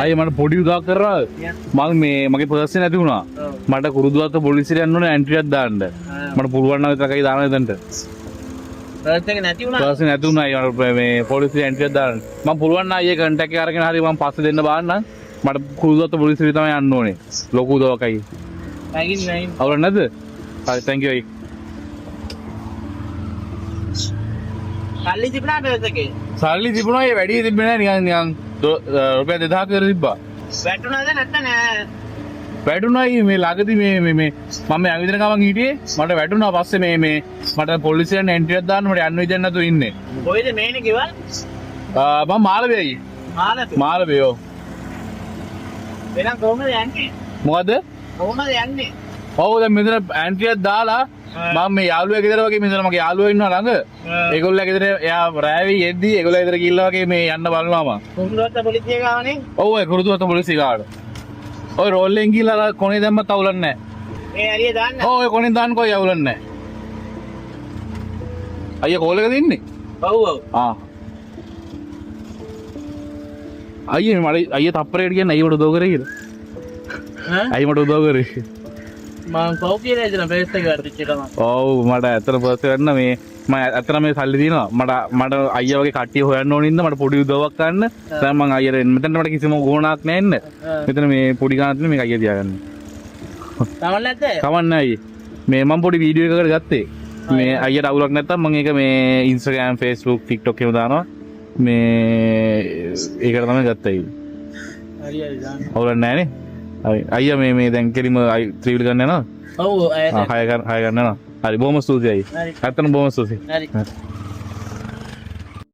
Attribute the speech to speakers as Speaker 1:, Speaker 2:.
Speaker 1: අයි මට පොඩි උදව්වක් කරලා මම මගේ පර්ස් එක නැති වුණා. මට කුරුදුවත්ත පොලිසියට යන්න ඕනේ එන්ට්‍රි එකක් දාන්න. මට පුළුවන් නම් විතරයි දාන්න එතනට.
Speaker 2: පර්ස් එක නැති වුණා.
Speaker 1: පර්ස් නැති වුණා මේ පොලිසියට එන්ට්‍රි එකක් දාන්න. මම පුළුවන් නම් අයියේ කන්ටැක්ට් එක අරගෙන හරි මම පස්සේ දෙන්න බාන්නම්. මට කුරුදුවත්ත පොලිසියට තමයි යන්න ඕනේ. ලොකු උදව්වක් අයියේ.
Speaker 2: නැගින්
Speaker 1: අවුල නැද්ද? හරි thank you අයියේ.
Speaker 2: සල්ලි තිබුණා පර්ස් එකේ.
Speaker 1: සල්ලි තිබුණා ඒ වැඩි තිබුණේ නැහැ නිකන් රුපියල් 2000 කට තිබ්බා.
Speaker 2: වැටුණාද නැත්නම් නෑ.
Speaker 1: වැටුණායි මේ ළඟදී මේ මම ඇවිදින ගමන් හිටියේ මට වැටුණා පස්සේ මේ මට පොලිසියෙන් එන්ට්‍රි එකක් දාන්න මට යන්න විදියක් නැතුව ඉන්නේ.
Speaker 2: කොහෙද මේනේ කිව්වා?
Speaker 1: මම මාළවේ අයියේ. මාළවේ ඔව්.
Speaker 2: එහෙනම් කොහමද යන්නේ?
Speaker 1: මොකද?
Speaker 2: කොහමද යන්නේ?
Speaker 1: ඔව් දැන් මෙතන එන්ට්‍රි එකක් දාලා මම මේ යාළුවා ගෙදර වගේ මෙතන මගේ යාළුවා ඉන්නවා ළඟ. ඒගොල්ලෝ ගෙදර එයා රෑවි යෙද්දි ඒගොල්ලෝ ගෙදර ගිහිල්ලා වගේ මේ යන්න බලනවා මම.
Speaker 2: කුරුදුවත්ත පොලිසිය ගාවනේ.
Speaker 1: ඔව් ඒ කුරුදුවත්ත පොලිසිය ගාවට. ඔය රෝල්ලෙන් ගිහිල්ලා කොනේ දැම්මත් අවුලක් නැහැ.
Speaker 2: මේ ඇරිය දාන්න.
Speaker 1: ඔව් ඔය කොනේ දාන්න කොයි අවුලක් නැහැ. අයියා කෝල් එකද ඉන්නේ?
Speaker 2: ඔව් ඔව්.
Speaker 1: අයියේ මට අයියා තප්පරේට කියන්නේ අයියා මට උදව් කරේ කියලා. අයියා මට උදව් කරේ.
Speaker 2: මම කව් කියලා ඉතින් පර්ස් එක වර්තිච්ච ගමන්.
Speaker 1: ඔව් මට ඇත්තට පර්ස් ගන්න මේ මම ඇත්තට මේ සල්ලි දිනවා. මට අයියා වගේ කට්ටිය හොයන්න ඕන ඉන්න මට පොඩි උදව්වක් ගන්න. දැන් මම අයියට මෙතනට මට කිසිම ගුණාවක් නැහැ එන්න. මෙතන මේ පොඩි ගානක් තියෙන මේක අයියා තියාගන්න.
Speaker 2: තමන් නැද්ද?
Speaker 1: කවන්නේ අයියේ. මේ මම පොඩි වීඩියෝ එකකට ගත්තේ. මේ අයියට අවුලක් නැත්තම් මම ඒක මේ Instagram, Facebook, TikTok එකේ දානවා. මේ ඒකට තමයි ගත්තයි.
Speaker 2: හරි හරි දාන්න.
Speaker 1: අවුලක් නැහැ නේ. හරි අයියා මේ දැන් කෙලිම ත්‍රිවිල් ගන්න යනවා.
Speaker 2: ඔව්
Speaker 1: හය ගන්න යනවා. හරි බොහොම ස්තුතියි අයියේ.
Speaker 2: හරි.
Speaker 1: ඇත්තටම බොහොම ස්තුතියි.
Speaker 2: හරි.